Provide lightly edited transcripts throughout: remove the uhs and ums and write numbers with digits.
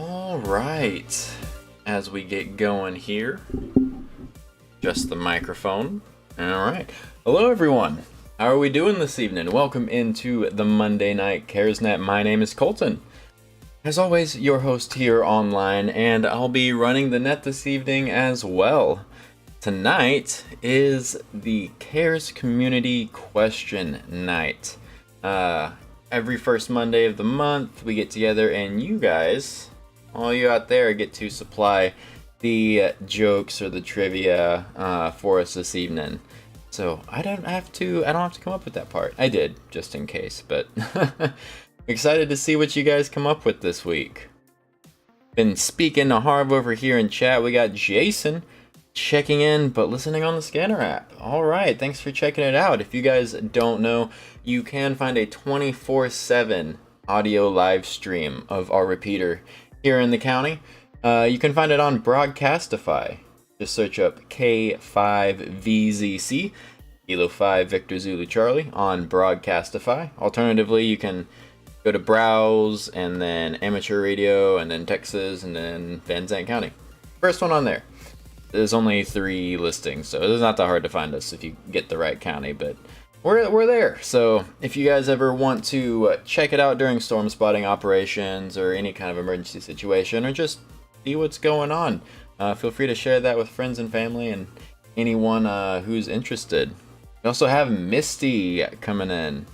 All right, as we get going here, just the microphone. All right. Hello, everyone. How are we doing this evening? Welcome into the Monday Night CaresNet. My name is Colton. As always, your host here online, and I'll be running the net this evening as well. Tonight is the Cares Community Question Night. Every first Monday of the month, we get together, and you guys, all you out there, get to supply the jokes or the trivia for us this evening. So I don't have to come up with that part. I did, just in case, but excited to see what you guys come up with this week. Been speaking to Harv over here in chat. We got Jason checking in, but listening on the Scanner app. All right, thanks for checking it out. If you guys don't know, you can find a 24/7 audio live stream of our repeater here in the county. You can find it on Broadcastify. Just search up K5VZC, Kilo 5 Victor Zulu Charlie, on Broadcastify. Alternatively, you can go to Browse, and then Amateur Radio, and then Texas, and then Van Zandt County. First one on there. There's only 3 listings, so it's not that hard to find us if you get the right county, but we're there. So if you guys ever want to check it out during storm spotting operations or any kind of emergency situation, or just see what's going on, feel free to share that with friends and family and anyone who's interested. We also have Misty coming in.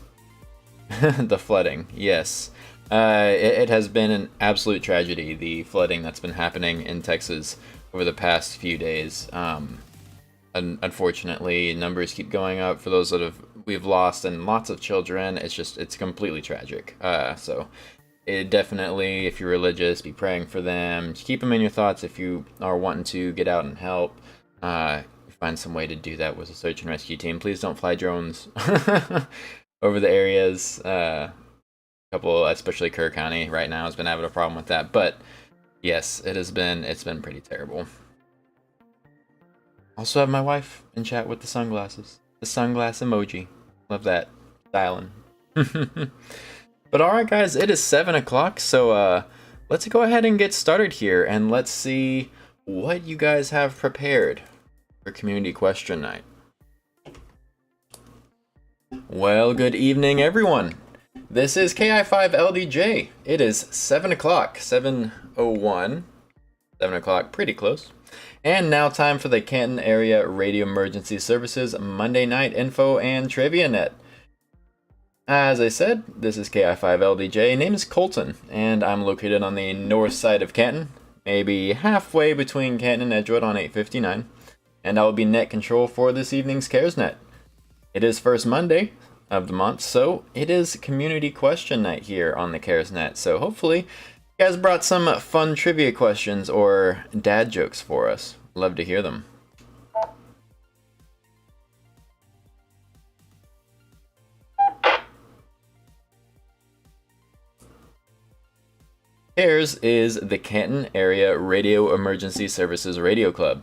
The flooding, yes. It has been an absolute tragedy, the flooding that's been happening in Texas over the past few days. Unfortunately, numbers keep going up for those that we've lost, and lots of children. It's completely tragic. So it definitely, if you're religious, be praying for them. Keep them in your thoughts if you are wanting to get out and help. Find some way to do that with a search and rescue team. Please don't fly drones over the areas. Couple, especially Kerr County right now, has been having a problem with that. But yes, it's been pretty terrible. Also have my wife in chat with the sunglasses. The sunglass emoji. Love that. Styling. But alright guys, it is 7 o'clock, so let's go ahead and get started here, and let's see what you guys have prepared for Community Question Night. Well, good evening everyone. This is KI5LDJ. It is 7 o'clock, 7:01. 7 o'clock, pretty close. And now time for the Canton Area Radio Emergency Services Monday Night Info and Trivia Net. As I said, this is KI5LDJ. Name is Colton, and I'm located on the north side of Canton, maybe halfway between Canton and Edgewood on 859, and I will be net control for this evening's CaresNet. It is first Monday of the month, so it is Community Question Night here on the CaresNet, so hopefully you guys brought some fun trivia questions or dad jokes for us. Love to hear them. CARES is the Canton Area Radio Emergency Services Radio Club.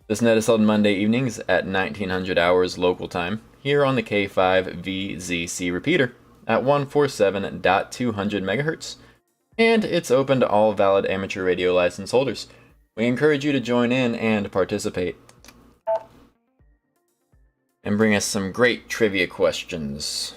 This net is held Monday evenings at 1900 hours local time here on the K5VZC repeater at 147.200 MHz, and it's open to all valid amateur radio license holders. We encourage you to join in and participate. And bring us some great trivia questions.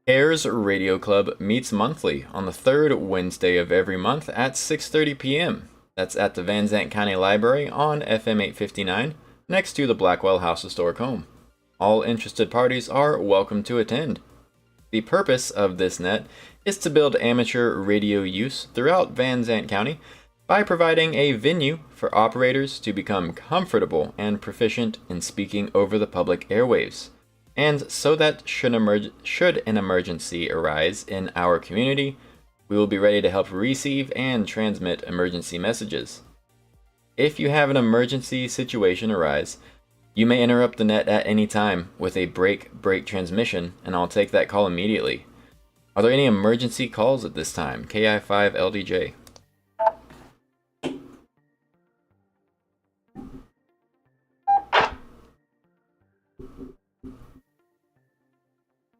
CARES Radio Club meets monthly on the third Wednesday of every month at 6:30 p.m. That's at the Van Zandt County Library on FM 859, next to the Blackwell House Historic Home. All interested parties are welcome to attend. The purpose of this net is to build amateur radio use throughout Van Zandt County by providing a venue for operators to become comfortable and proficient in speaking over the public airwaves. And so that should an emergency arise in our community, we will be ready to help receive and transmit emergency messages. If you have an emergency situation arise, you may interrupt the net at any time with a break transmission, and I'll take that call immediately. Are there any emergency calls at this time? KI5LDJ.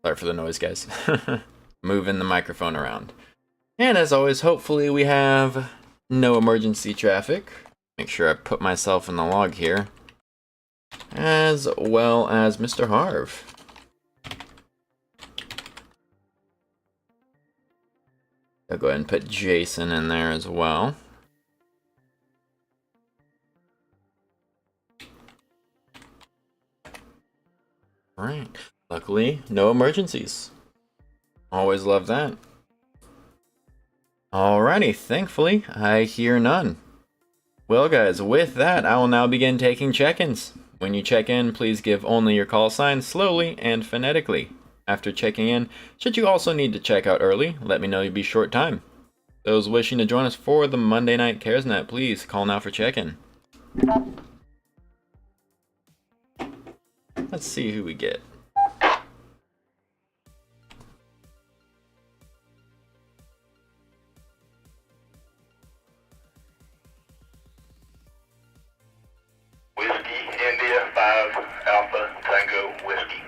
Sorry for the noise, guys. moving the microphone around. And as always, hopefully we have no emergency traffic. Make sure I put myself in the log here. As well as Mr. Harv. I'll go ahead and put Jason in there as well. Alright, luckily, no emergencies. Always love that. Alrighty, thankfully, I hear none. Well guys, with that, I will now begin taking check-ins. When you check in, please give only your call sign slowly and phonetically. After checking in, should you also need to check out early, let me know you'll be short time. Those wishing to join us for the Monday Night CaresNet, please call now for check-in. Let's see who we get. Whiskey, India, 5, Alpha, Tango, Whiskey.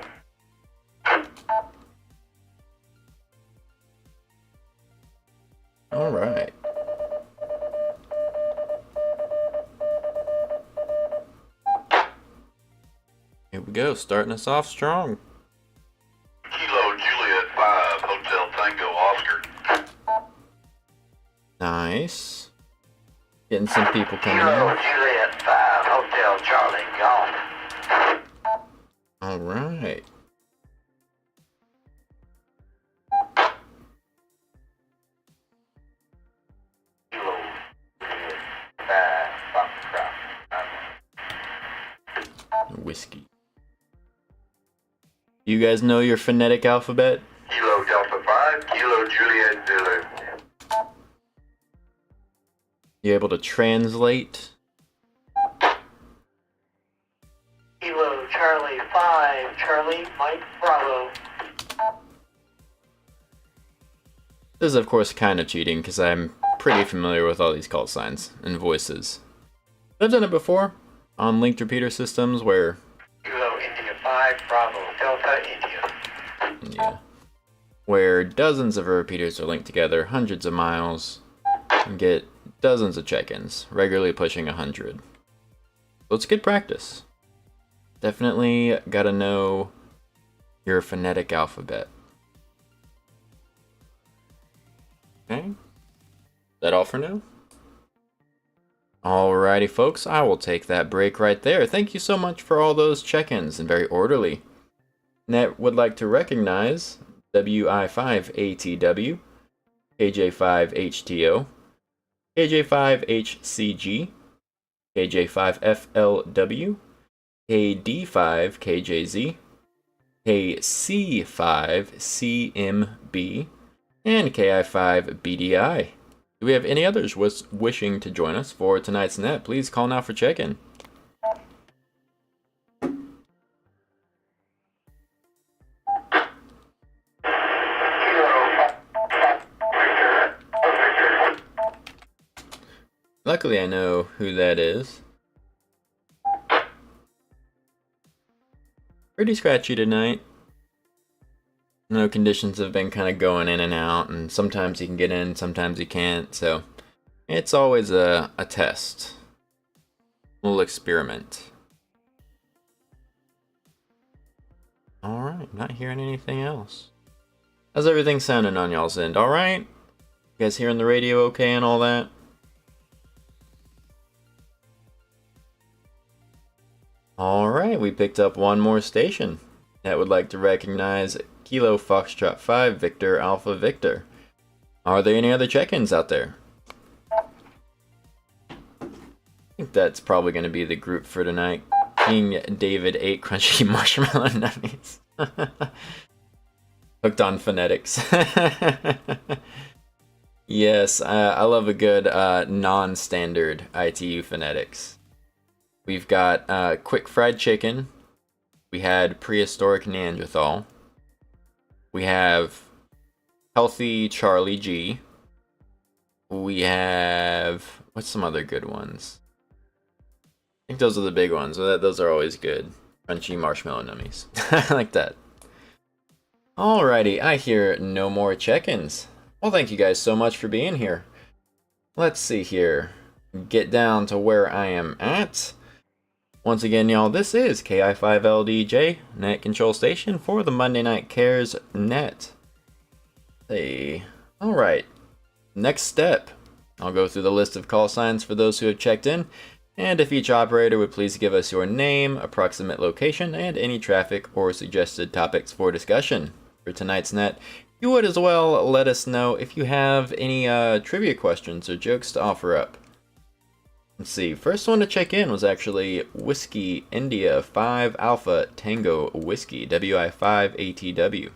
All right. Here we go, starting us off strong. Kilo, Juliet, 5, Hotel, Tango, Oscar. Nice. Getting some people coming Kilo, in. Juliet, 5, Hotel, Charlie, Golf. All right. Kilo, Juliet, 5, Foxtrot. Whiskey. You guys know your phonetic alphabet? Kilo, Delta, 5, Kilo, Juliet, Zulu. You able to translate? Kilo, Charlie, 5, Charlie, Mike, Bravo. This is of course kind of cheating because I'm pretty familiar with all these call signs and voices. I've done it before on linked repeater systems where Kilo, India, 5, Bravo, Delta, India. where dozens of repeaters are linked together, hundreds of miles, and get dozens of check-ins, regularly pushing 100. So it's good practice. Definitely gotta know your phonetic alphabet. Okay, is that all for now? Alrighty folks, I will take that break right there. Thank you so much for all those check-ins and very orderly. Net would like to recognize WI5ATW, KJ5HTO, KJ5HCG, KJ5FLW, KD5KJZ, KC5CMB, and KI5BDI. Do we have any others wishing to join us for tonight's net? Please call now for check-in. Luckily, I know who that is. Pretty scratchy tonight. No, conditions have been kind of going in and out, and sometimes you can get in, sometimes you can't, so it's always a test. A little experiment. Alright, not hearing anything else. How's everything sounding on y'all's end? Alright? You guys hearing the radio okay and all that? Alright, we picked up one more station that would like to recognize Kilo Foxtrot 5 Victor Alpha Victor. Are there any other check-ins out there? I think that's probably going to be the group for tonight. King David 8 Crunchy Marshmallow Nutties. Hooked on phonetics. Yes, I love a good non-standard ITU phonetics. We've got quick fried chicken. We had prehistoric Neanderthal. We have healthy Charlie G. We have, what's some other good ones? I think those are the big ones. Those are always good. Crunchy marshmallow nummies. I like that. Alrighty, I hear no more check-ins. Well, thank you guys so much for being here. Let's see here. Get down to where I am at. Once again, y'all, this is KI5LDJ, Net Control Station for the Monday Night Cares Net. Hey, alright. Next step. I'll go through the list of call signs for those who have checked in, and if each operator would please give us your name, approximate location, and any traffic or suggested topics for discussion. For tonight's net, you would as well let us know if you have any trivia questions or jokes to offer up. Let's see, first one to check in was actually Whiskey India 5 Alpha Tango Whiskey, WI5ATW.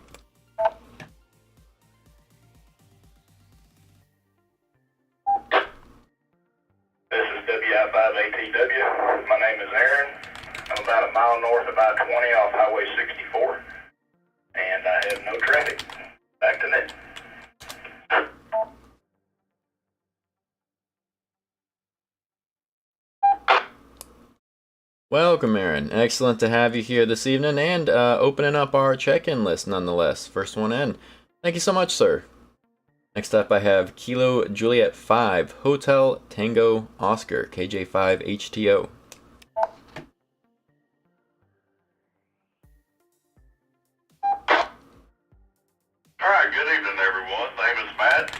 This is WI5ATW. My name is Aaron. I'm about a mile north, about 20 off Highway 64. And I have no traffic. Back to net. Welcome, Aaron. Excellent to have you here this evening and opening up our check-in list nonetheless. First one in. Thank you so much, sir. Next up, I have Kilo Juliet 5 Hotel Tango Oscar KJ5HTO. Alright, good evening everyone. Name is Matt.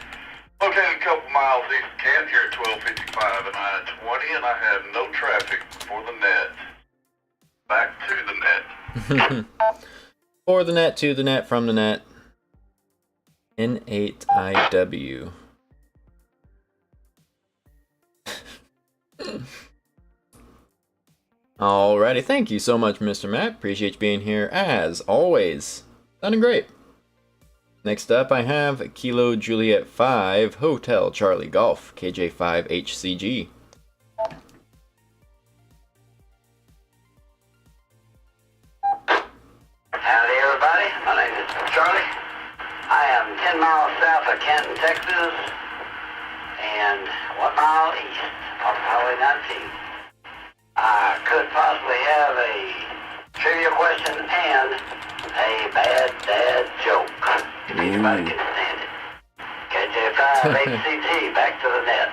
Located a couple miles east of Canton here at 1255 and I-20, and I have no traffic for the net. Back to the net. For the net, to the net, from the net. N8IW. Alrighty, thank you so much, Mr. Matt. Appreciate you being here as always. Sounding great. Next up, I have Kilo Juliet 5 Hotel Charlie Golf KJ5HCG. Howdy, everybody. My name is Charlie. I am 10 miles south of Canton, Texas, and 1 mile east of Highway 19. I could possibly have a trivia question and a bad dad joke. If anybody can stand it. KJ5HCT, back to the net.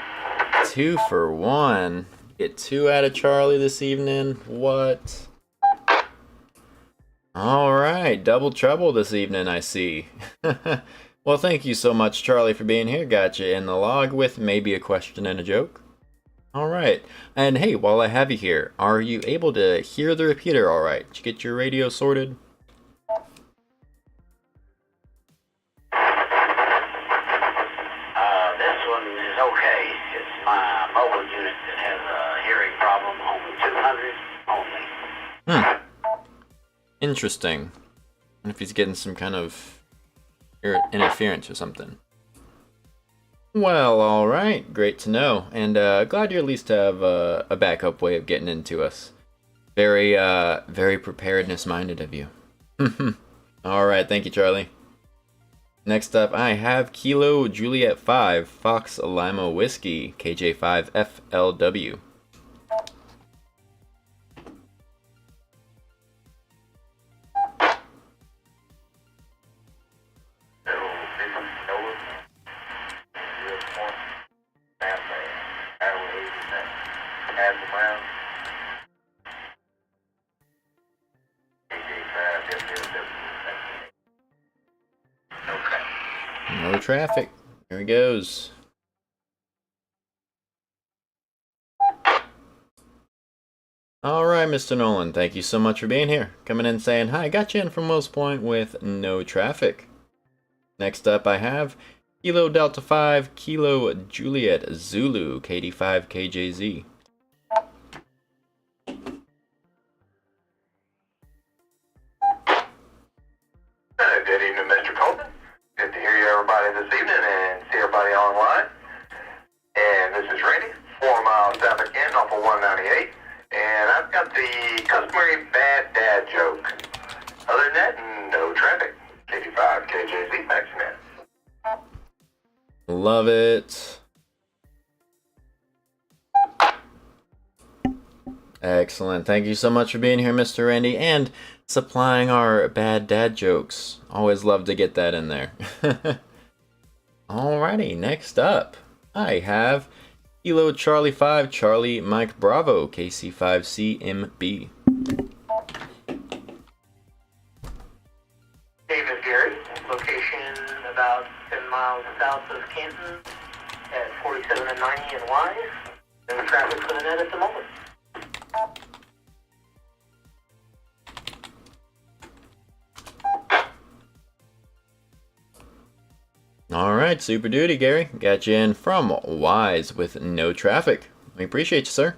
2 for 1. Get 2 out of Charlie this evening. What? Alright, double trouble this evening, I see. Well, thank you so much, Charlie, for being here. Got you in the log with maybe a question and a joke. Alright, and hey, while I have you here, are you able to hear the repeater alright? Did you get your radio sorted? This one is okay. It's my mobile unit that has a hearing problem on 200 only. Interesting. And if he's getting some kind of interference or something. Well, alright, great to know. And glad you at least have a backup way of getting into us. Very preparedness-minded of you. Alright, thank you, Charlie. Next up, I have Kilo Juliet 5 Fox Lima Whiskey KJ5FLW. No traffic. Here he goes. Alright, Mr. Nolan, thank you so much for being here. Coming in saying hi, got you in from Wells Point with no traffic. Next up, I have Kilo Delta 5 Kilo Juliet Zulu KD5KJZ. Good evening, Mr. Colton. Good to hear you everybody this evening and see everybody online. And this is Randy, 4 miles south of Canton off of 198. And I've got the customary bad dad joke. Other than that, no traffic. 85 KJZ, back to net. Love it. Excellent. Thank you so much for being here, Mr. Randy, and supplying our bad dad jokes. Always love to get that in there. Alrighty, next up, I have Kilo Charlie 5 Charlie Mike Bravo KC5CMB. David Gary, location about 10 miles south of Canton at 47 and 90 and Wise. No traffic for the net at the moment. Alright, super duty, Gary. Got you in from Wise with no traffic. We appreciate you, sir.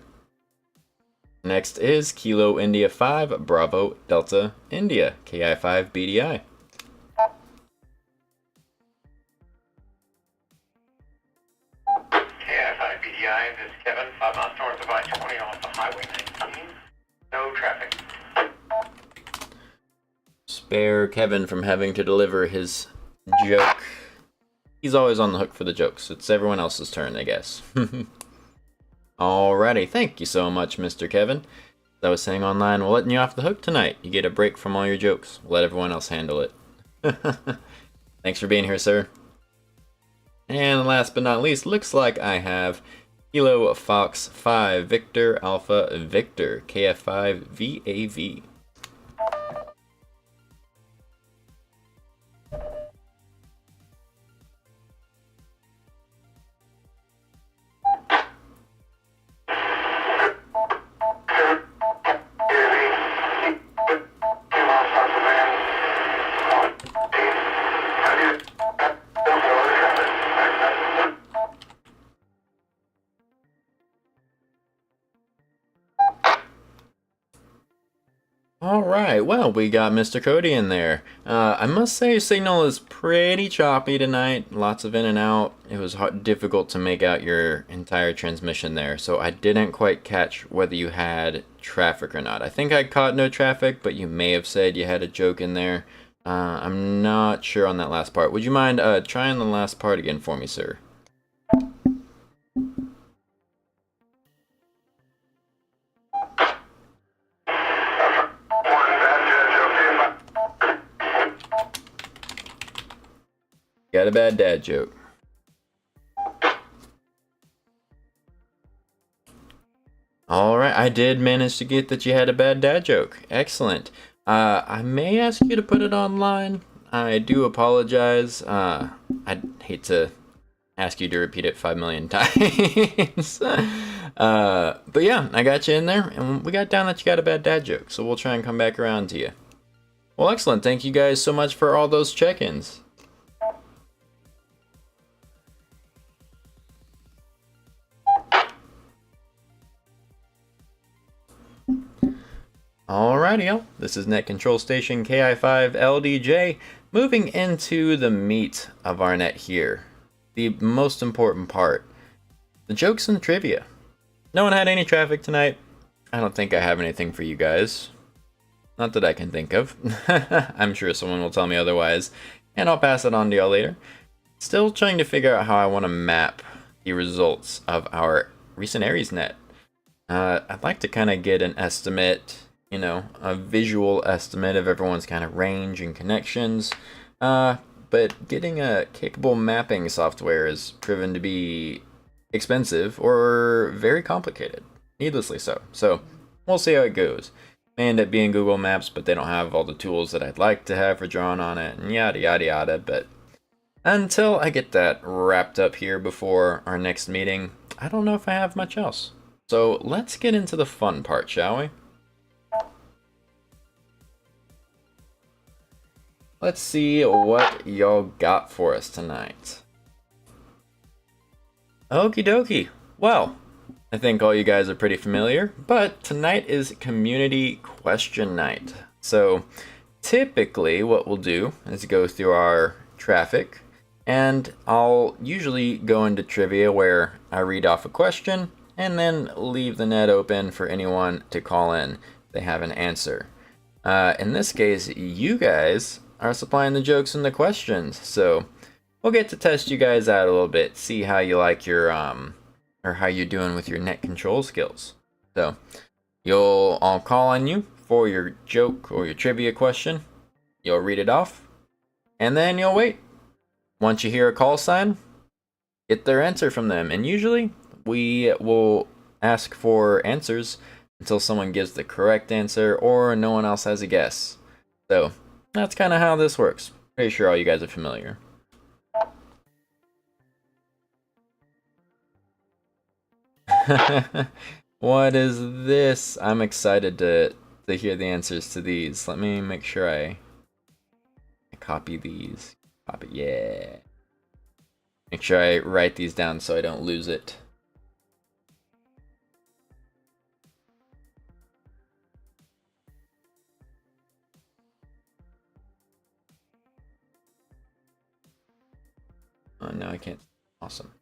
Next is Kilo India 5 Bravo Delta India KI5 BDI. KI5 BDI, this is Kevin, 5 miles north of I-20 off the Highway 19. No traffic. Spare Kevin from having to deliver his joke. He's always on the hook for the jokes. It's everyone else's turn, I guess. Alrighty, thank you so much, Mr. Kevin. As I was saying online, we're letting you off the hook tonight. You get a break from all your jokes. Let everyone else handle it. Thanks for being here, sir. And last but not least, looks like I have Kilo Fox 5 Victor Alpha Victor KF5 VAV. Alright, well, we got Mr. Cody in there. I must say, signal is pretty choppy tonight. Lots of in and out. It was difficult to make out your entire transmission there, so I didn't quite catch whether you had traffic or not. I think I caught no traffic, but you may have said you had a joke in there. I'm not sure on that last part. Would you mind trying the last part again for me, sir? Got a bad dad joke. Alright, I did manage to get that you had a bad dad joke. Excellent. I may ask you to put it online. I do apologize. I'd hate to ask you to repeat it 5 million times. But yeah, I got you in there, and we got down that you got a bad dad joke, so we'll try and come back around to you. Well, excellent. Thank you guys so much for all those check-ins. Alrighty, y'all. This is Net Control Station KI5LDJ, moving into the meat of our net here. The most important part. The jokes and trivia. No one had any traffic tonight. I don't think I have anything for you guys. Not that I can think of. I'm sure someone will tell me otherwise, and I'll pass it on to y'all later. Still trying to figure out how I want to map the results of our recent Aries net. I'd like to kind of get an estimate, you know, a visual estimate of everyone's kind of range and connections. But getting a capable mapping software is proven to be expensive or very complicated, needlessly so. So we'll see how it goes. May end up being Google Maps, but they don't have all the tools that I'd like to have for drawing on it, and yada yada yada. But until I get that wrapped up here before our next meeting, I don't know if I have much else. So let's get into the fun part, shall we? Let's see what y'all got for us tonight. Okie dokie. Well, I think all you guys are pretty familiar, but tonight is community question night. So typically what we'll do is go through our traffic, and I'll usually go into trivia where I read off a question and then leave the net open for anyone to call in if they have an answer. In this case, you guys are supplying the jokes and the questions, so we'll get to test you guys out a little bit, see how you like your or how you're doing with your net control skills. So I'll call on you for your joke or your trivia question. You'll read it off, and then you'll wait. Once you hear a call sign, get their answer from them. And usually, we will ask for answers until someone gives the correct answer or no one else has a guess. So, that's kind of how this works. Pretty sure all you guys are familiar. What is this? I'm excited to hear the answers to these. Let me make sure I copy these. Copy, yeah. Make sure I write these down so I don't lose it. Oh, no, I can't. Awesome.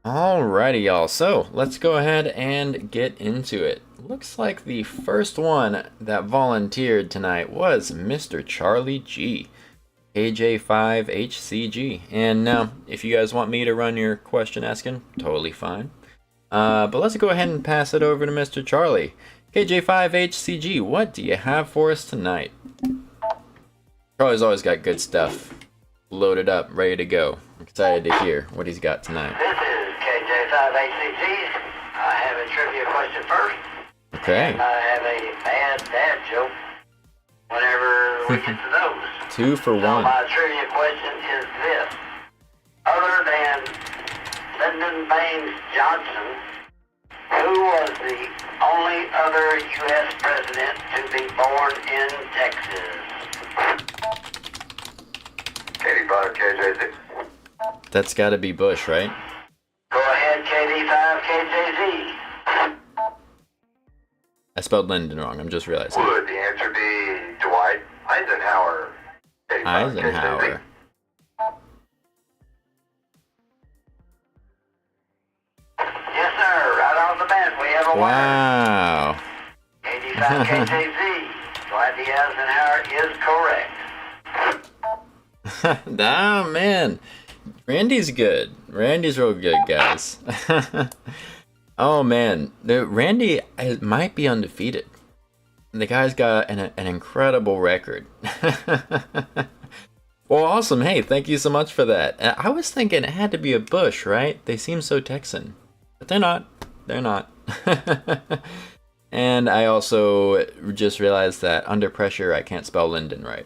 Alrighty, y'all. So let's go ahead and get into it. Looks like the first one that volunteered tonight was Mr. Charlie G, KJ5HCG. And now, if you guys want me to run your question asking, totally fine. But let's go ahead and pass it over to Mr. Charlie. KJ5HCG, what do you have for us tonight? Charlie's always got good stuff loaded up, ready to go. I'm excited to hear what he's got tonight. This is KJ5ACG. I have a trivia question first. Okay. And I have a bad dad joke whenever we get to those. 2 for 1. So my trivia question is this. Other than Lyndon Baines Johnson, who was the only other U.S. president to be born in Texas? 85 KJZ. That's gotta be Bush, right? Go ahead, KD5KJZ. I spelled Lyndon wrong, I'm just realizing. Would the answer be Dwight Eisenhower? 85 Eisenhower. KJZ. Yes, sir. Right off the bat, we have a winner. Wow. KD5KJZ. Dwight D. Eisenhower is correct. Ah, man. Randy's good. Randy's real good, guys. Oh, man. Randy might be undefeated. The guy's got an incredible record. Well, awesome. Hey, thank you so much for that. I was thinking it had to be a Bush, right? They seem so Texan. But they're not. They're not. And I also just realized that under pressure, I can't spell Lyndon right.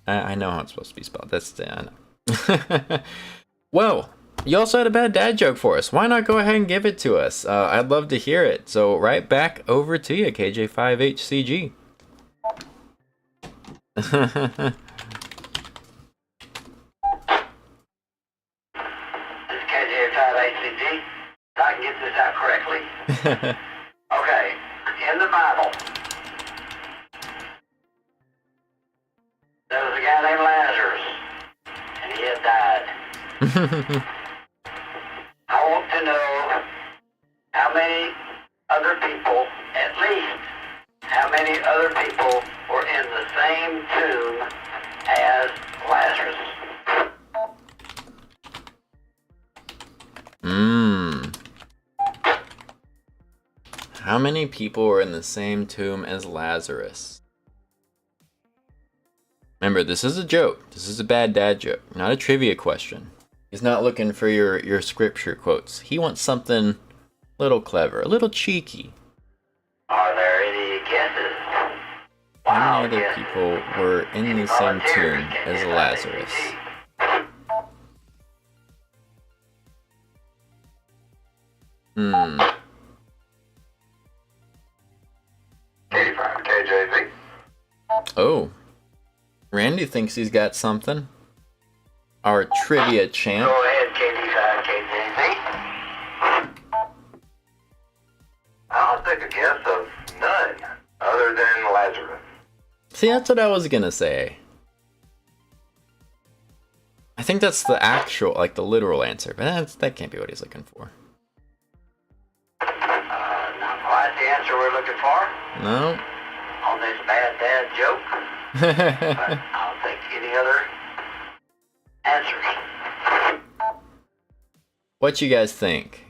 I know how it's supposed to be spelled. I know. Well, you also had a bad dad joke for us. Why not go ahead and give it to us? I'd love to hear it. So right back over to you, KJ5HCG. This is KJ5ACG. If I can get this out correctly. Okay. In the Bible, there was a guy named Lazarus, and he had died. I want to know how many other people, at least, how many other people were in the same tomb as Lazarus. How many people were in the same tomb as Lazarus? Remember, this is a joke. This is a bad dad joke, not a trivia question. He's not looking for your scripture quotes. He wants something a little clever, a little cheeky. Are there any guesses? How many other people were in the same tomb as Lazarus? Hmm. 85 KJZ. Oh. Randy thinks he's got something. Our trivia champ. Go ahead, KD5KJZ. I'll take a guess of none other than Lazarus. See, that's what I was gonna say. I think that's the actual, like the literal answer, but that can't be what he's looking for. Not quite the answer we're looking for No. on this bad dad joke, but I'll take any other answers. What you guys think?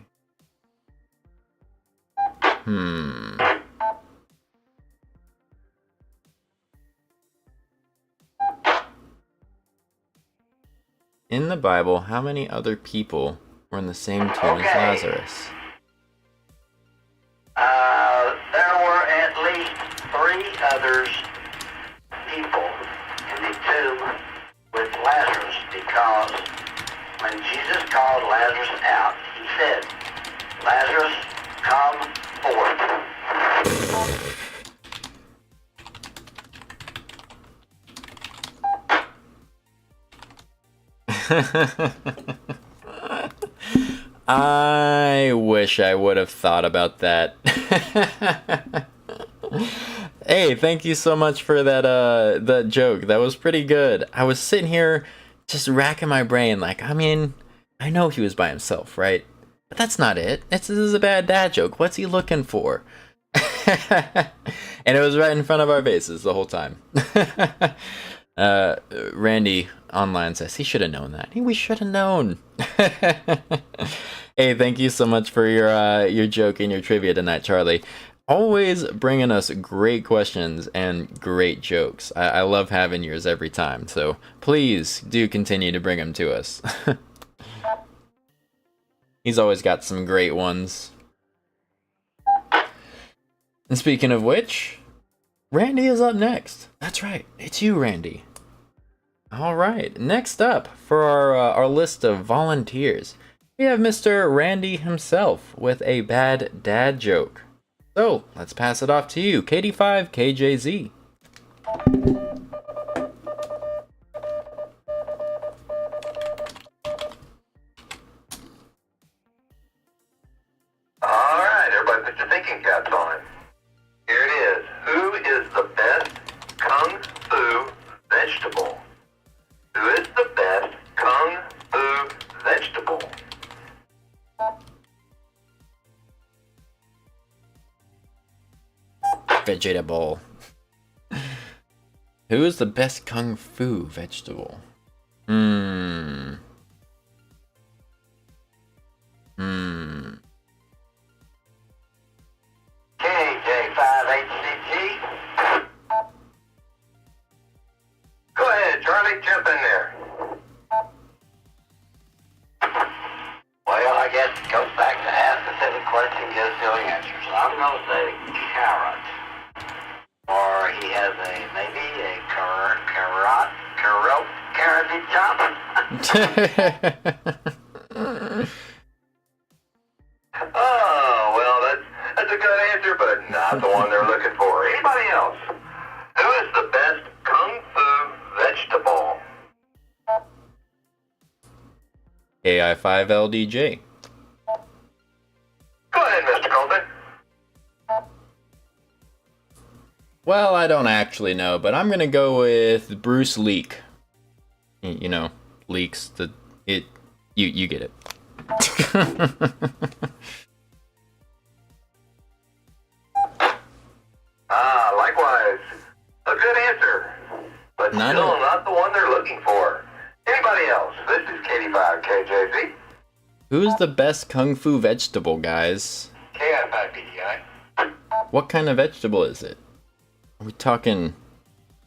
In the Bible, how many other people were in the same tomb as Lazarus? There were at least 3 others people in the tomb with Lazarus, because when Jesus called Lazarus out, he said, "Lazarus, come forth." I wish I would have thought about that. Hey, thank you so much for that joke. That was pretty good. I was sitting here just racking my brain like, I mean, I know he was by himself, right? But that's not it. This is a bad dad joke. What's he looking for? And it was right in front of our faces the whole time. Randy online says he should have known that. We should have known. Hey, thank you so much for your joke and your trivia tonight, Charlie. Always bringing us great questions and great jokes. I love having yours every time. So please do continue to bring them to us. He's always got some great ones. And speaking of which, Randy is up next. That's right, it's you, Randy. All right, next up for our list of volunteers, we have Mr. Randy himself with a bad dad joke. So let's pass it off to you, KD5KJZ. All right, everybody put your thinking caps on. Here it is. Who is the best kung fu vegetable? Who is the best kung fu vegetable? Vegetable. Who is the best kung fu vegetable? KJ58CG. Go ahead, Charlie, jump in there. Well, I guess it goes back to ask a silly question, get a silly answer. So I'm going to say carrot. Or he has maybe a carroty chop. Oh, well, that's a good answer, but not the one they're looking for. Anybody else? Who is the best kung fu vegetable? AI5LDJ. Go ahead, Mr. Colton. Well, I don't actually know, but I'm gonna go with Bruce Leak. You know, leaks you get it. Likewise. A good answer, but still not the one they're looking for. Anybody else? This is KD5KJZ. Who's the best kung fu vegetable, guys? KI5PTI. What kind of vegetable is it? Are we talking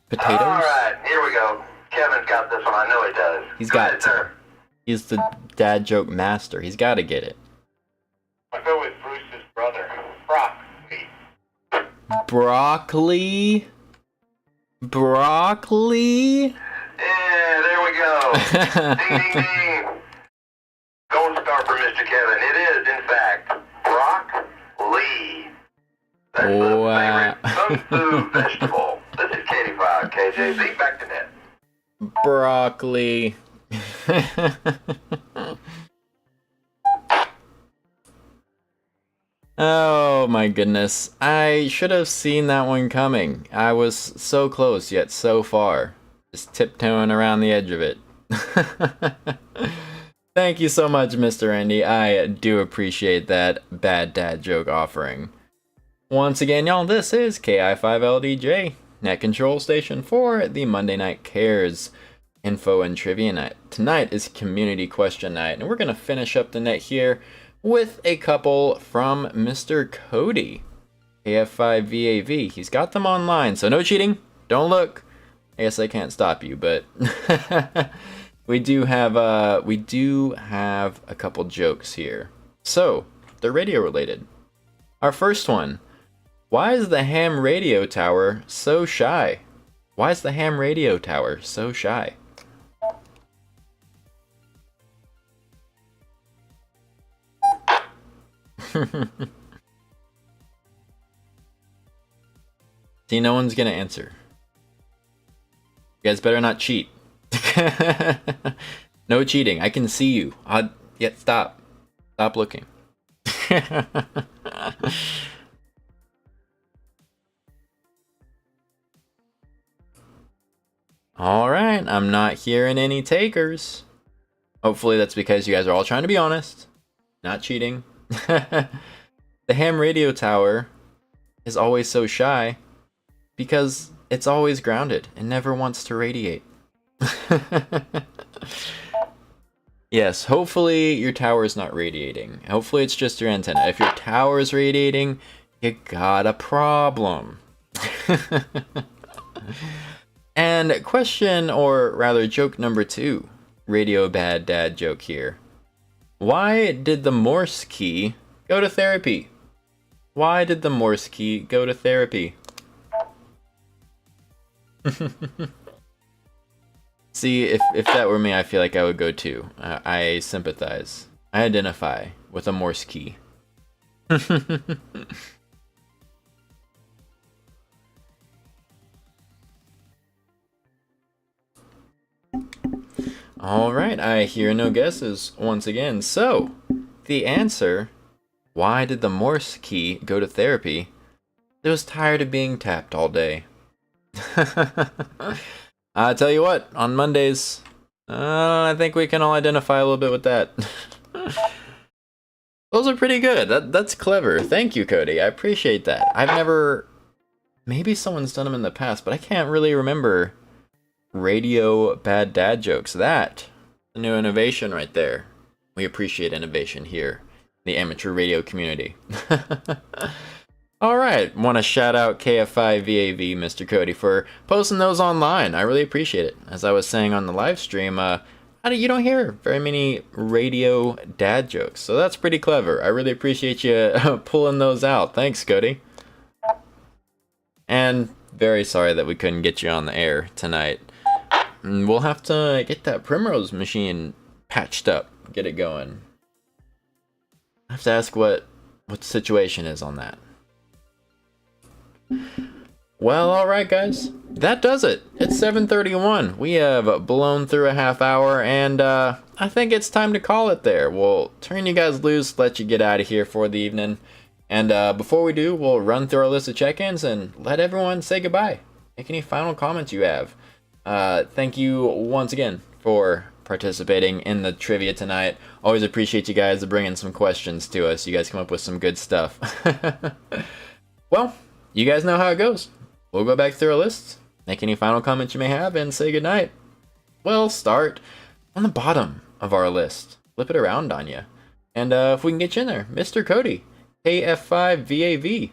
potatoes? Alright, here we go. Kevin's got this one. I know he does. He's Go got ahead, it. sir. He's the dad joke master. He's got to get it. I'll go with Bruce's brother, broccoli. Broccoli? Broccoli? Yeah, there we go. Ding, ding, ding. Gold star for Mr. Kevin. It is, in fact, broccoli. That's the favorite kung fu vegetable. This is KD5KJZ. Back to net. Broccoli. Oh my goodness. I should have seen that one coming. I was so close yet so far. Just tiptoeing around the edge of it. Thank you so much, Mr. Andy. I do appreciate that bad dad joke offering. Once again, y'all, this is KI5LDJ, Net Control Station for the Monday Night Cares Info and Trivia Night. Tonight is Community Question Night, and we're going to finish up the net here with a couple from Mr. Cody. KF5VAV. He's got them online, so no cheating. Don't look. I guess I can't stop you, but we do have a couple jokes here. So they're radio related. Our first one: why is the ham radio tower so shy? Why is the ham radio tower so shy? See, no one's gonna answer. You guys better not cheat. No cheating. I can see you. Yeah, stop. Stop looking. Alright, I'm not hearing any takers. Hopefully that's because you guys are all trying to be honest. Not cheating. The ham radio tower is always so shy because it's always grounded and never wants to radiate. Yes, hopefully your tower is not radiating. Hopefully it's just your antenna. If your tower is radiating, you got a problem. And question, or rather joke number 2, radio bad dad joke here. Why did the Morse key go to therapy? Why did the Morse key go to therapy? See, if that were me, I feel like I would go too. I sympathize. I identify with a Morse key. Alright, I hear no guesses once again. So, the answer, why did the Morse key go to therapy? It was tired of being tapped all day. I tell you what, on Mondays, I think we can all identify a little bit with that. Those are pretty good. That's clever. Thank you, Cody. I appreciate that. I've never... Maybe someone's done them in the past, but I can't really remember radio bad dad jokes. That, a new innovation right there. We appreciate innovation here in the amateur radio community. Alright, want to shout out KF5VAV, Mr. Cody, for posting those online. I really appreciate it. As I was saying on the live stream, you don't hear very many radio dad jokes, so that's pretty clever. I really appreciate you pulling those out. Thanks, Cody. And very sorry that we couldn't get you on the air tonight. We'll have to get that Primrose machine patched up, get it going. I have to ask what the situation is on that. Well, alright guys, that does it. It's 7:31. We have blown through a half hour, and I think it's time to call it there. We'll turn you guys loose, let you get out of here for the evening. And before we do, we'll run through our list of check-ins and let everyone say goodbye. Make any final comments you have. Thank you once again for participating in the trivia tonight. Always appreciate you guys bringing some questions to us. You guys come up with some good stuff. Well, you guys know how it goes. We'll go back through our list, make any final comments you may have, and say goodnight. We'll start on the bottom of our list. Flip it around on you. And if we can get you in there, Mr. Cody, KF5VAV.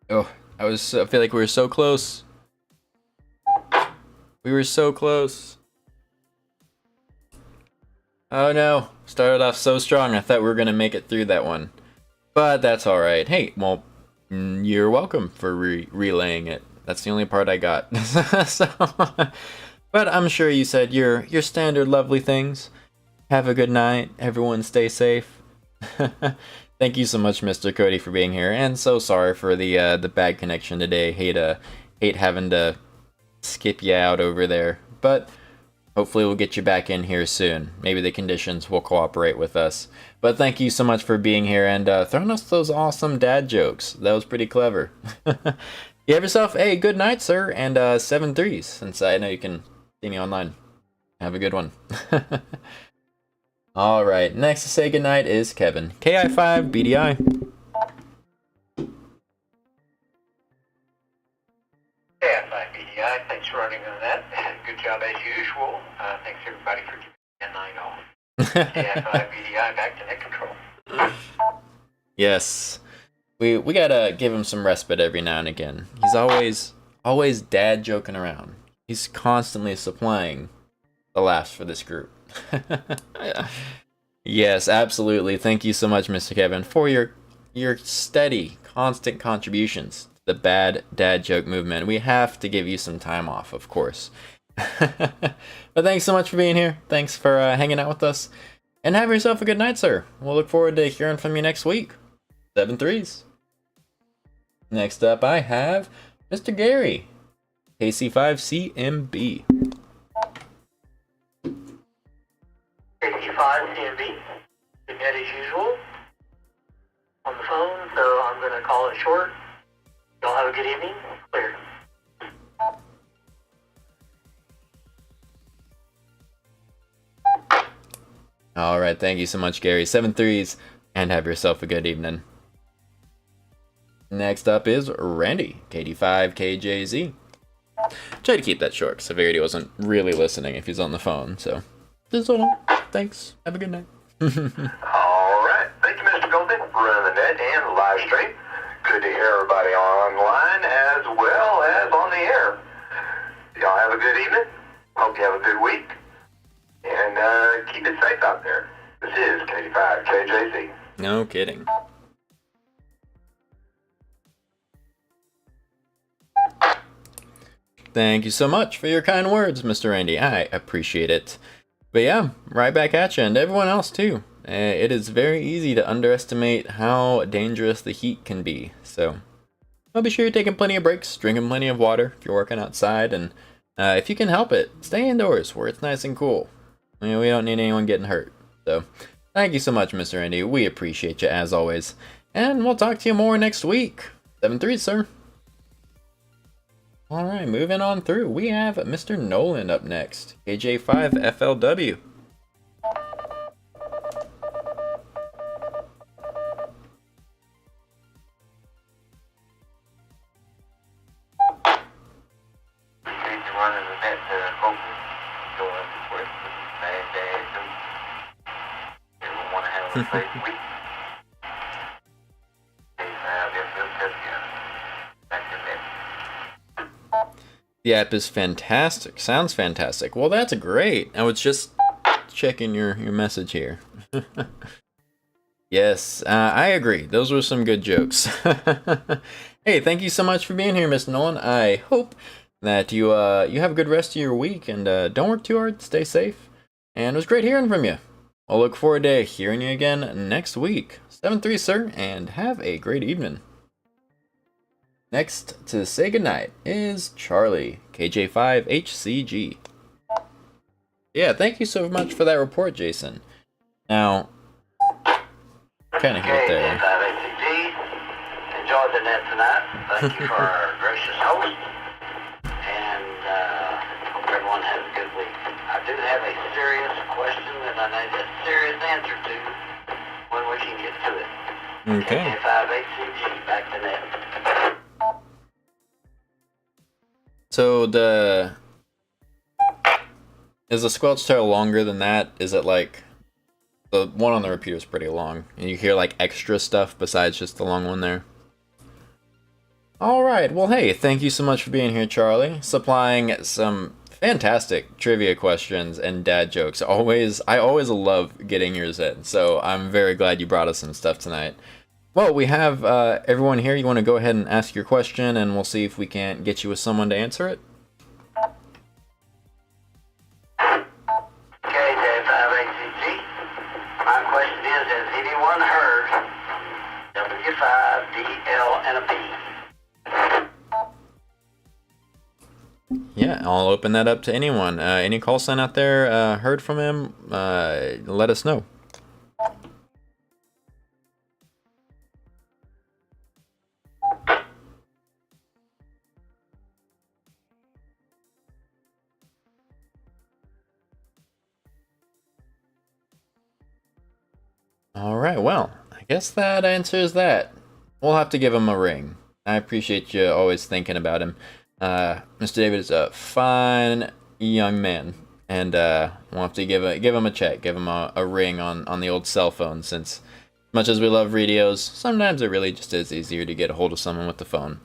Oh, I feel like we were so close. We were so close. Oh no, started off so strong. I thought we were gonna make it through that one. But that's alright. Hey, well, you're welcome for relaying it. That's the only part I got. So, but I'm sure you said your standard lovely things. Have a good night. Everyone stay safe. Thank you so much, Mr. Cody, for being here, and so sorry for the bad connection today. Hate having to skip you out over there, but hopefully we'll get you back in here soon. Maybe the conditions will cooperate with us. But thank you so much for being here and throwing us those awesome dad jokes. That was pretty clever. You have yourself a good night, sir, and 7-3s, since I know you can see me online. Have a good one. Alright, next to say goodnight is Kevin. KI5BDI. VDI. Thanks for running on that. Good job as usual. Thanks everybody for giving me a 9 off. KI5 VDI back to net control. Yes. We gotta give him some respite every now and again. He's always dad joking around. He's constantly supplying the laughs for this group. Yes, absolutely. Thank you so much, Mr. Kevin, for your steady, constant contributions to the bad dad joke movement. We have to give you some time off, of course. But thanks so much for being here. Thanks for hanging out with us. And have yourself a good night, sir. We'll look forward to hearing from you next week. 7-3s. Next up, I have Mr. Gary, KC5CMB. KC5 CMB. Good net as usual. On the phone, so I'm going to call it short. Y'all have a good evening. Clear. All right, thank you so much, Gary. 7-3s, and have yourself a good evening. Next up is Randy, KD5KJZ. Try to keep that short, because I figured he wasn't really listening if he's on the phone, so. Just hold on. Thanks. Have a good night. All right. Thank you, Mr. Goldie, for running the net and the live stream. Good to hear everybody online as well as on the air. Y'all have a good evening. Hope you have a good week. And keep it safe out there. This is KD5KJZ. No kidding. Thank you so much for your kind words, Mr. Randy. I appreciate it. But yeah, right back at you, and everyone else too. It is very easy to underestimate how dangerous the heat can be. So, I'll be sure you're taking plenty of breaks, drinking plenty of water if you're working outside, and if you can help it, stay indoors where it's nice and cool. I mean, we don't need anyone getting hurt. So, thank you so much, Mr. Randy. We appreciate you as always. And we'll talk to you more next week. 7-3, sir. Alright, moving on through. We have Mr. Nolan up next. KJ5FLW. Running the net open, going with bad everyone want to have a safe week. The app is fantastic. Sounds fantastic. Well, that's great. I was just checking your message here. Yes, I agree. Those were some good jokes. Hey, thank you so much for being here, Mr. Nolan. I hope that you have a good rest of your week, and don't work too hard. Stay safe. And it was great hearing from you. I'll look forward to hearing you again next week. 7-3, sir, and have a great evening. Next to say goodnight is Charlie, KJ5HCG. Yeah, thank you so much for that report, Jason. Now, kind of hit there. KJ5HCG, enjoyed the net tonight. Thank you for our gracious host. And hope everyone has a good week. I do have a serious question that I need a serious answer to when we can get to it. Okay. KJ5HCG, back to net. So is the squelch tail longer than that? Is it like, the one on the repeater is pretty long, and you hear like extra stuff besides just the long one there? Alright, well hey, thank you so much for being here, Charlie, supplying some fantastic trivia questions and dad jokes. I always love getting yours in, so I'm very glad you brought us some stuff tonight. Well, we have everyone here. You want to go ahead and ask your question, and we'll see if we can't get you with someone to answer it. KJ5HCG, my question is, has anyone heard W5DL and a P? Yeah, I'll open that up to anyone. Any call sign out there heard from him? Let us know. Alright, well, I guess that answers that. We'll have to give him a ring. I appreciate you always thinking about him. Mr. David is a fine young man, and we'll have to give him a check, give him a ring on the old cell phone, since much as we love radios, sometimes it really just is easier to get a hold of someone with the phone.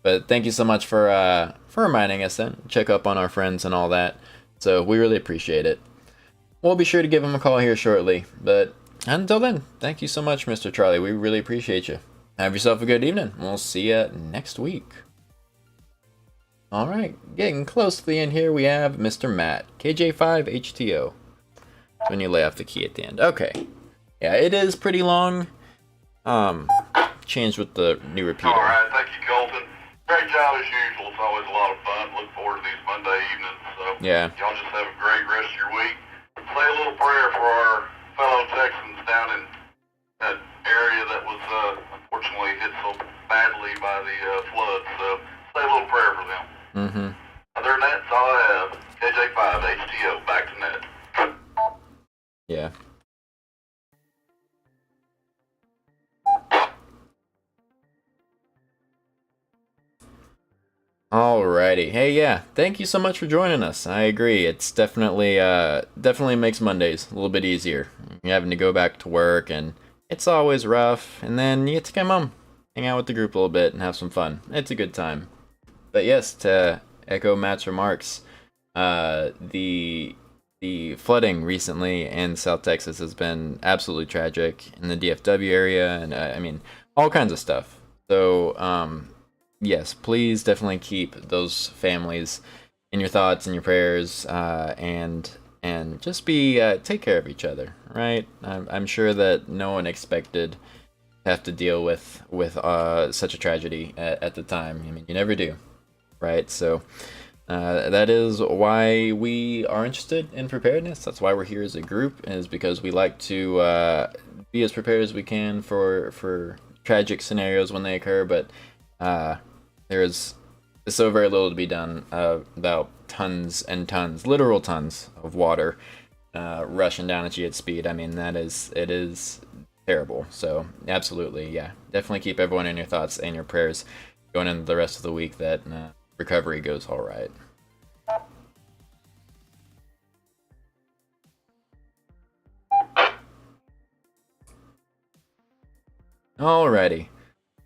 But thank you so much for reminding us then. Check up on our friends and all that. So we really appreciate it. We'll be sure to give him a call here shortly. But until then, thank you so much, Mr. Charlie. We really appreciate you. Have yourself a good evening. We'll see you next week. Alright, getting close to the end here, we have Mr. Matt, KJ5HTO. When you lay off the key at the end. Okay. Yeah, it is pretty long. Changed with the new repeater. Alright, thank you, Colton. Great job as usual. It's always a lot of fun. Look forward to these Monday evenings. So Yeah. y'all just have a great rest of your week. Say a little prayer for our fellow Texans down in that area that was unfortunately hit so badly by the floods. So say a little prayer for them. Mm-hmm. Other than that, that's all I have. KJ5HTO, back to net. Yeah. Alrighty. Hey, yeah. Thank you so much for joining us. I agree. It's definitely makes Mondays a little bit easier. You're having to go back to work, and it's always rough. And then you get to come home, hang out with the group a little bit, and have some fun. It's a good time. But yes, to echo Matt's remarks, the flooding recently in South Texas has been absolutely tragic in the DFW area, and I mean all kinds of stuff. So yes, please definitely keep those families in your thoughts and your prayers, and just be take care of each other, right? I'm sure that no one expected to have to deal with such a tragedy at the time. I mean, you never do, right? So that is why we are interested in preparedness. That's why we're here as a group, is because we like to be as prepared as we can for tragic scenarios when they occur. But there's so very little to be done about tons and tons, literal tons of water rushing down at you at speed. I mean, it is terrible. So absolutely, yeah, definitely keep everyone in your thoughts and your prayers going into the rest of the week, that recovery goes all right. Alrighty.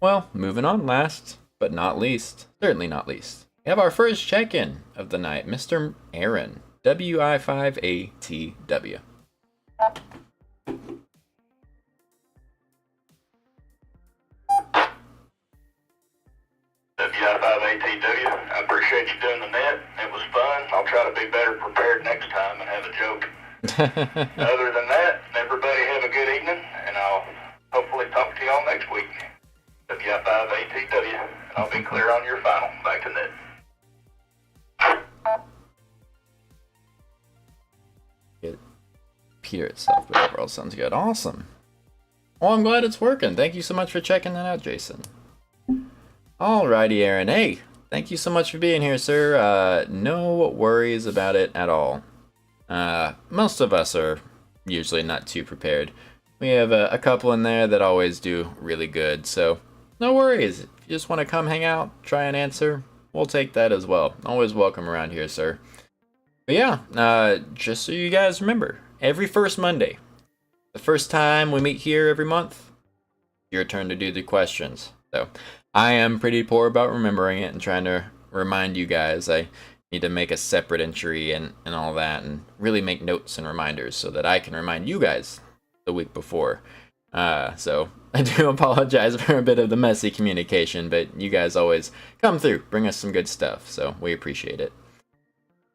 Well, moving on, last but not least, certainly not least, we have our first check-in of the night, Mr. Aaron, WI5ATW. WI5ATW, I appreciate you doing the net. It was fun. I'll try to be better prepared next time and have a joke. Other than that, everybody have a good evening, and I'll hopefully talk to y'all next week. WI5ATW, and I'll be clear on your final. Back to net. Peter itself, but overall sounds good. Awesome. Well, I'm glad it's working. Thank you so much for checking that out, Jason. Alrighty, Aaron. Hey, thank you so much for being here, sir. No worries about it at all. Most of us are usually not too prepared. We have a couple in there that always do really good, so no worries. If you just want to come hang out, try and answer, we'll take that as well. Always welcome around here, sir. But yeah, just so you guys remember, every first Monday, the first time we meet here every month, your turn to do the questions. So I am pretty poor about remembering it and trying to remind you guys. I need to make a separate entry and all that, and really make notes and reminders so that I can remind you guys the week before. So I do apologize for a bit of the messy communication, but you guys always come through, bring us some good stuff, so we appreciate it.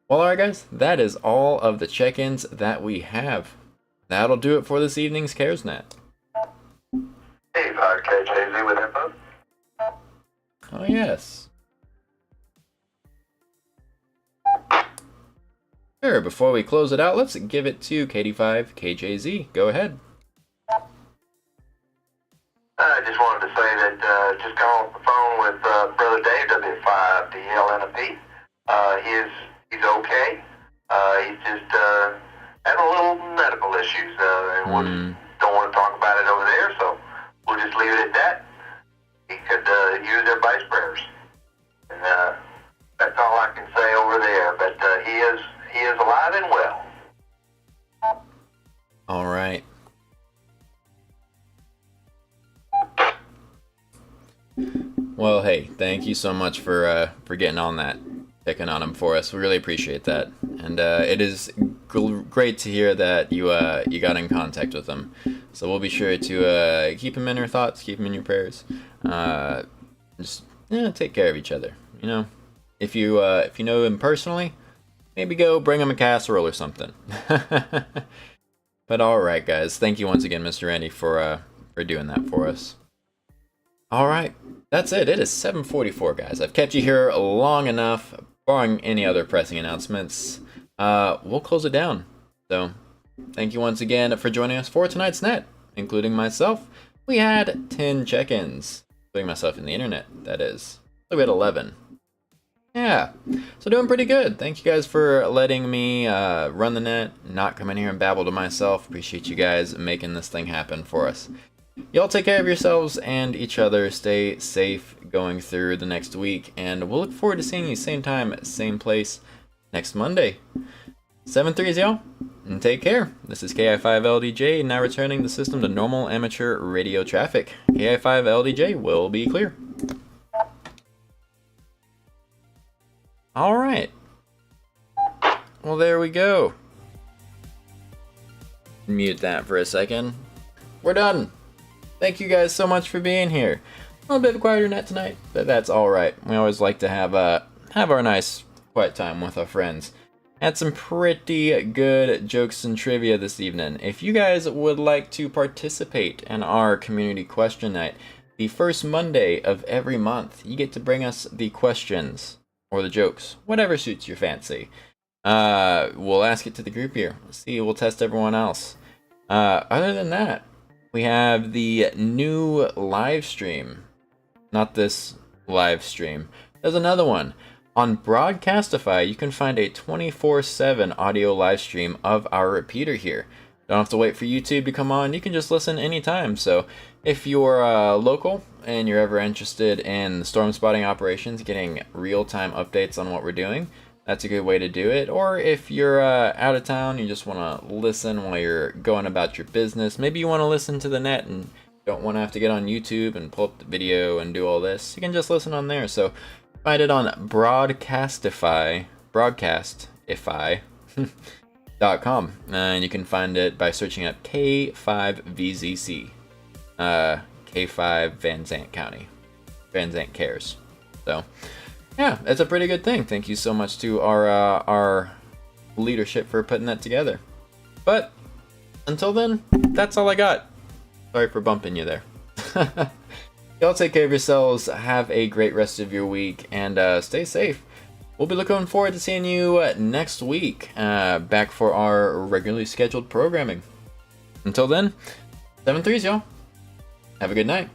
Well, alright guys, that is all of the check-ins that we have. That'll do it for this evening's CaresNet. Hey, KJZ with info. Oh yes. Sure, before we close it out, let's give it to KD5KJZ. Go ahead. I just wanted to say that just got off the phone with Brother Dave, W5, DLNP. He's okay. He's just having a little medical issues, and don't want to talk about it over there, so we'll just leave it at that. He could use everybody's prayers. And can say over there, but he is alive and well. All right. Well, hey, thank you so much for getting on that, picking on him for us. We really appreciate that, and it is great to hear that you got in contact with him. So we'll be sure to keep him in your thoughts, keep him in your prayers. Just take care of each other. You know, if you know him personally, maybe go bring him a casserole or something. But all right, guys, thank you once again, Mr. Randy, for doing that for us. All right, that's it. It is 7:44, guys. I've kept you here long enough. Barring any other pressing announcements, we'll close it down. So, thank you once again for joining us for tonight's net, including myself. We had 10 check-ins, including myself in the internet, that is. So we had 11. Yeah, so doing pretty good. Thank you guys for letting me run the net, not come in here and babble to myself. Appreciate you guys making this thing happen for us. Y'all take care of yourselves and each other. Stay safe going through the next week, and we'll look forward to seeing you same time, same place next Monday. 7-3s, y'all, and take care. This is KI5LDJ, now returning the system to normal amateur radio traffic. KI5LDJ will be clear. All right. Well, there we go. Mute that for a second. We're done. Thank you guys so much for being here. A little bit of a quieter net tonight, but that's all right. We always like to have our nice quiet time with our friends. Had some pretty good jokes and trivia this evening. If you guys would like to participate in our community question night, the first Monday of every month, you get to bring us the questions or the jokes, whatever suits your fancy. We'll ask it to the group here. See, we'll test everyone else. Other than that, we have the new live stream. Not this live stream. There's another one. On Broadcastify, you can find a 24/7 audio live stream of our repeater here. Don't have to wait for YouTube to come on. You can just listen anytime. So if you're local and you're ever interested in storm spotting operations, getting real-time updates on what we're doing, that's a good way to do it. Or if you're out of town, you just want to listen while you're going about your business. Maybe you want to listen to the net and don't want to have to get on YouTube and pull up the video and do all this. You can just listen on there. So find it on Broadcastify, Broadcastify.com. And you can find it by searching up K5VZC. K5 Van Zant County. Van Zant Cares. So, yeah, it's a pretty good thing. Thank you so much to our leadership for putting that together. But, until then, that's all I got. Sorry for bumping you there. Y'all take care of yourselves. Have a great rest of your week. And stay safe. We'll be looking forward to seeing you next week. Back for our regularly scheduled programming. Until then, 7-3s, y'all. Have a good night.